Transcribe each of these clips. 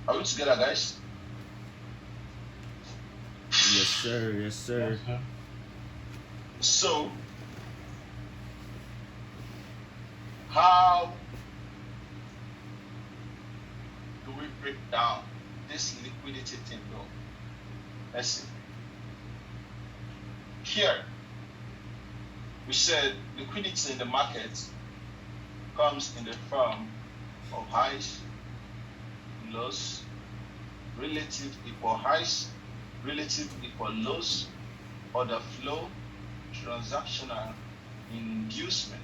Are we together, guys? Yes, sir. Yes, sir. So, how do we break down this liquidity thing, though? Let's see. Here, we said liquidity in the market comes in the form of highs, lows, relative equal highs, relative equal lows, order flow, transactional inducement.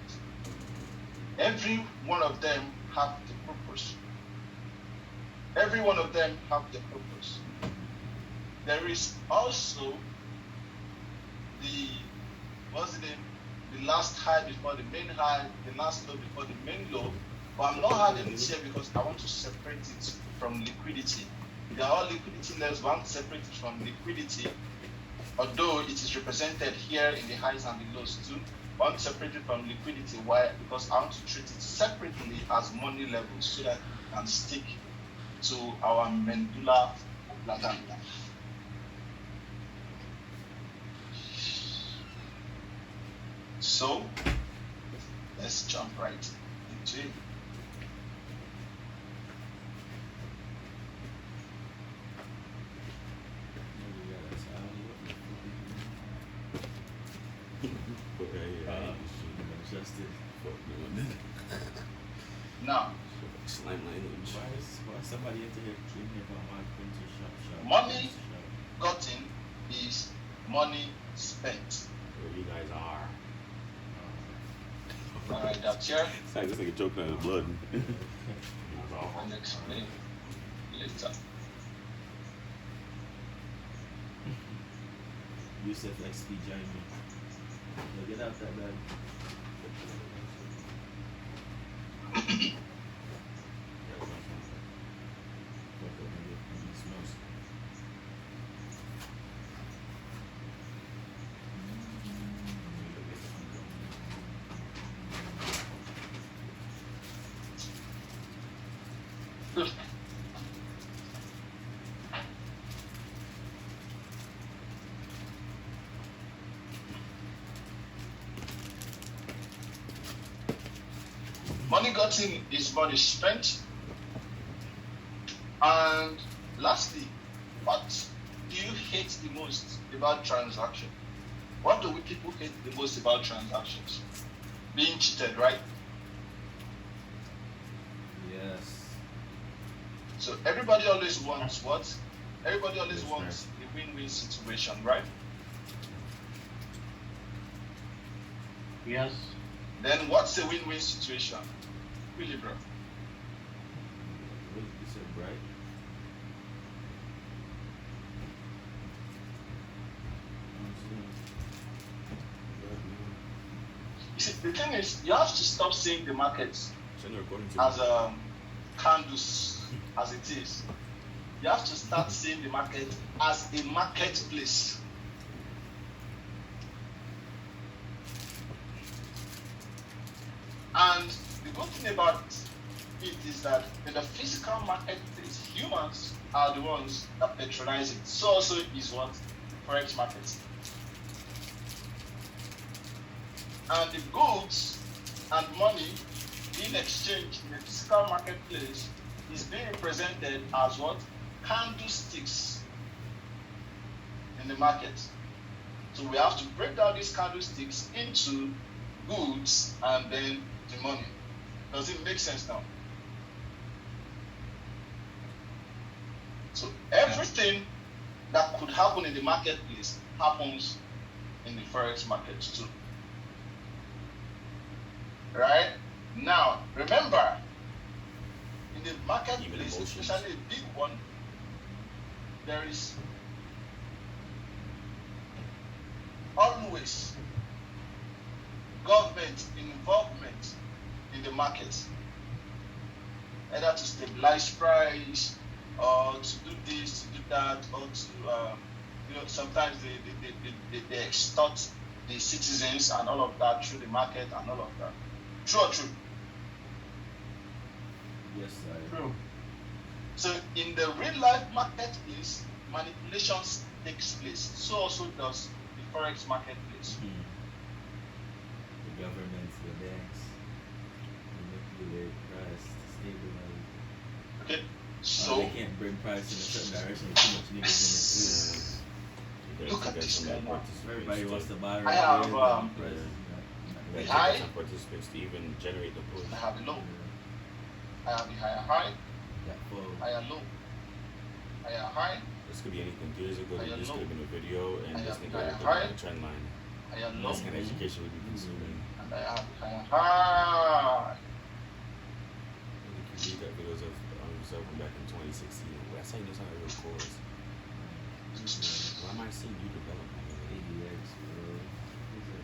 Every one of them have the purpose. Every one of them have the purpose. There is also the, what's the name? The last high before the main high, the last low before the main low. But I'm not having it here because I want to separate it from liquidity. They are all liquidity levels, but I want to separate it from liquidity. Although it is represented here in the highs and the lows too. I want to separate it from liquidity. Why? Because I want to treat it separately as money levels so that we can stick to our medulla oblongata. So let's jump right into it. Now, Why somebody into here came here about my printer shop? money gotten is money spent. Where you guys are. All right, that's here. It's like this nigga choking on his blood. I'll explain later. Yusuf like speed giant me. Yo, get out that bag. Money gotten is money spent. And lastly, what do you hate the most about transaction? What do we people hate the most about transactions? Being cheated, right? Yes. So everybody always wants what? Everybody always wants a win-win situation, right? Yes. Then what's a win-win situation? Really, bro? What you said, right? You see, the thing is, you have to stop seeing the market Send a recording to as candles as it is. You have to start seeing the market as a marketplace. And the good thing about it is that in the physical marketplace, humans are the ones that patronize it. So also is what? Forex market. And the goods and money being exchanged in the physical marketplace is being represented as what? Candlesticks in the market. So we have to break down these candlesticks into goods and then the money. Does it make sense now? So everything that could happen in the marketplace happens in the forex market too. Right? Now, remember, in the marketplace, especially a big one, there is always government involvement in the market, either to stabilize price or to do this, to do that, or to sometimes they extort the citizens and all of that through the market and all of that. True or true? Yes, sir. True. So in the real life marketplace, manipulations takes place. So also does the forex marketplace. The governments, the banks, manipulate price to stabilize. Okay. So They can't bring price in a certain direction with too much niggas in it too. look at this guy now. Everybody wants to buy I right have, here. Price, the Like high. some participants to even generate the push. I have a low. I have the higher high, That full. higher low, higher high, This could be anything. 2 years ago, I this know. could have been a video, and I this am nigga would have high. been a trend line. higher low, That's kind of education we'd be consuming. and I have the higher high. You can read that videos of himself from back in 2016. That's how you know something real cool is. Why am I seeing you develop? ADX, bro.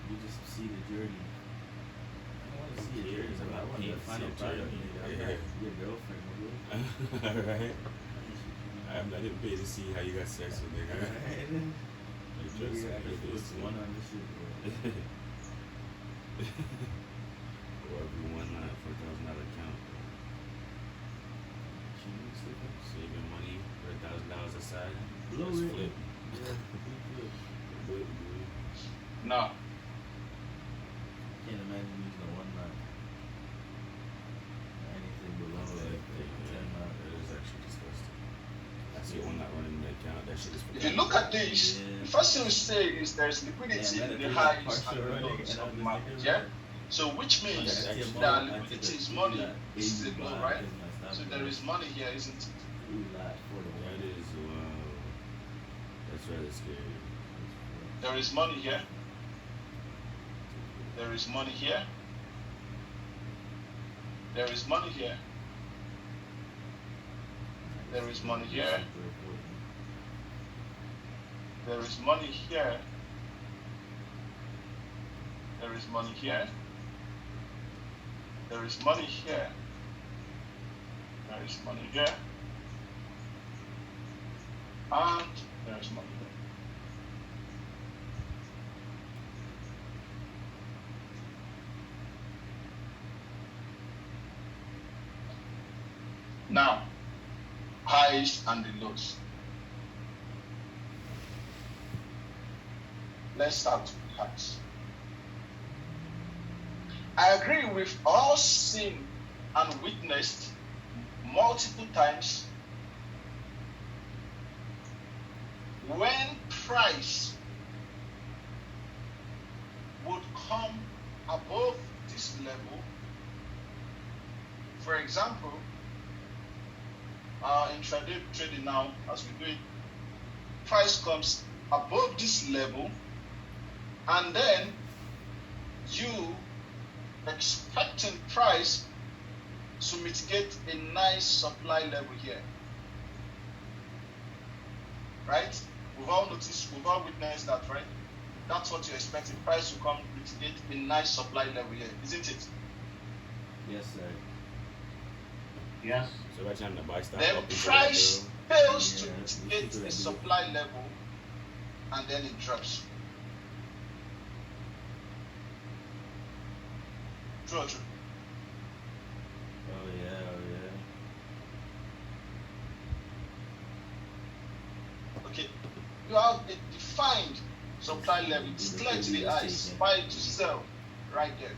You just see the journey. I don't want to see a journey, It's bro. I about want the paint, final see a product. journey. Nigga. I'm Yeah. not your girlfriend, nigga. Alright. I didn't pay to see how you got sex with nigga. Alright. Like, Nigga, just I pay can this put shit. one on this shit, bro. Or if you won that $4,000 account, She needs to go. saving money, $1,000 aside. Blow Just it. flip. Yeah, flip. Flip, dude. No, Can't imagine using a one knot. Anything below like 10 knot. That is actually disgusting. I see one not running the account. That shit is if you look at this, Yeah. the first thing we say is there's liquidity in the highs and the lows of the market. Yeah. So which means that liquidity is money. This is a low, right? So there is money here, isn't it? That is wow. That's rather scary. There is money here. There is money here. There is money here. There is money here. There is money here. There is money here. There is money here. There is money here. And there is money here. Now, highs and the lows. Let's start with highs. I agree, we've all seen and witnessed multiple times when price would come above this level. For example, intraday trading now, as we do it, price comes above this level, and then you expecting price to mitigate a nice supply level here, right? We've all noticed, we've all witnessed that, right? That's what you're expecting, price to come mitigate a nice supply level here, isn't it? Yes, sir. Yes. So every time the buy stock Then up into price that fails Yeah, to it's mitigate good the idea. supply level, and then it drops. True or true? Oh yeah, Okay, you have a defined supply level. It's clear to the eyes, buy to sell, right there.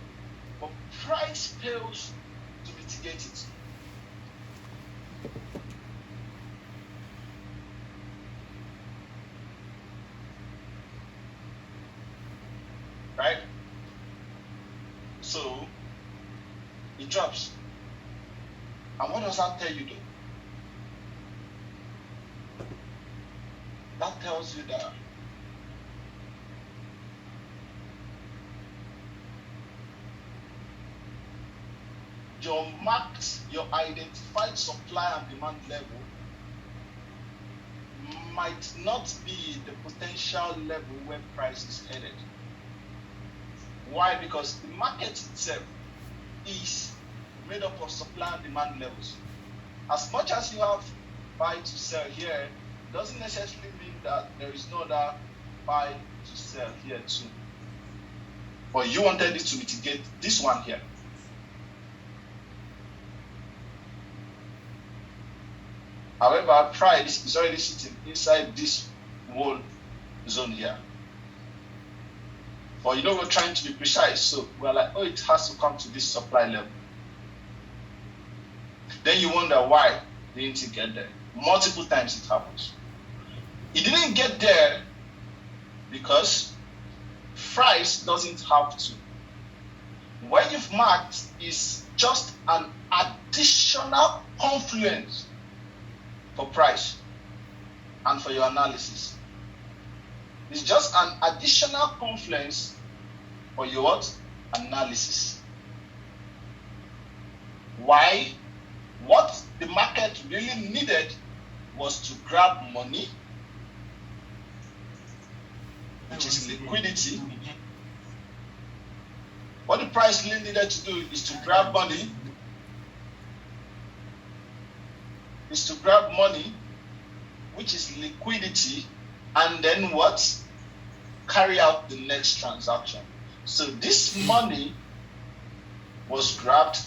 But price fails to mitigate it. Right? So it drops. And what does that tell you though? That tells you that your marked, your identified supply and demand level might not be the potential level where price is headed. Why? Because the market itself is made up of supply and demand levels. As much as you have buy to sell here, doesn't necessarily mean that there is no other buy to sell here too. But you wanted it to mitigate this one here. However, price is already sitting inside this whole zone here. But we're trying to be precise, so we're like, oh, it has to come to this supply level. Then you wonder why didn't it get there? Multiple times it happens. It didn't get there because price doesn't have to. What you've marked is just an additional confluence for price and for your analysis. It's just an additional confluence for your what? Analysis. Why? What the market really needed was to grab money, which is liquidity. What the price really needed to do is to grab money, which is liquidity, and then what? Carry out the next transaction. So this money was grabbed.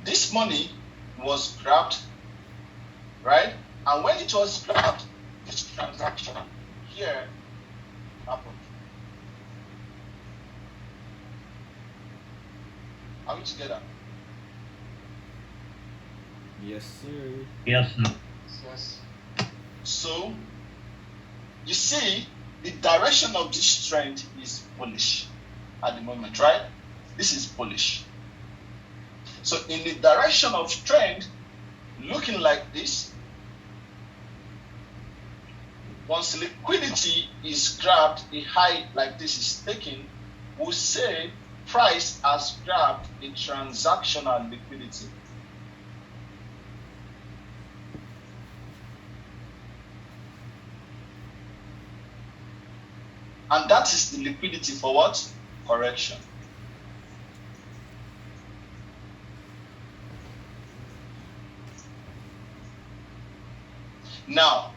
This money was grabbed, right? And when it was grabbed, this transaction here happened. Are we together? Yes, sir. Yes, sir. Yes. So, you see, the direction of this trend is bullish at the moment, right? This is bullish. So, in the direction of trend, looking like this, once liquidity is grabbed, a high like this is taken, we'll say price has grabbed a transactional liquidity. And that is the liquidity for what? Correction. Now,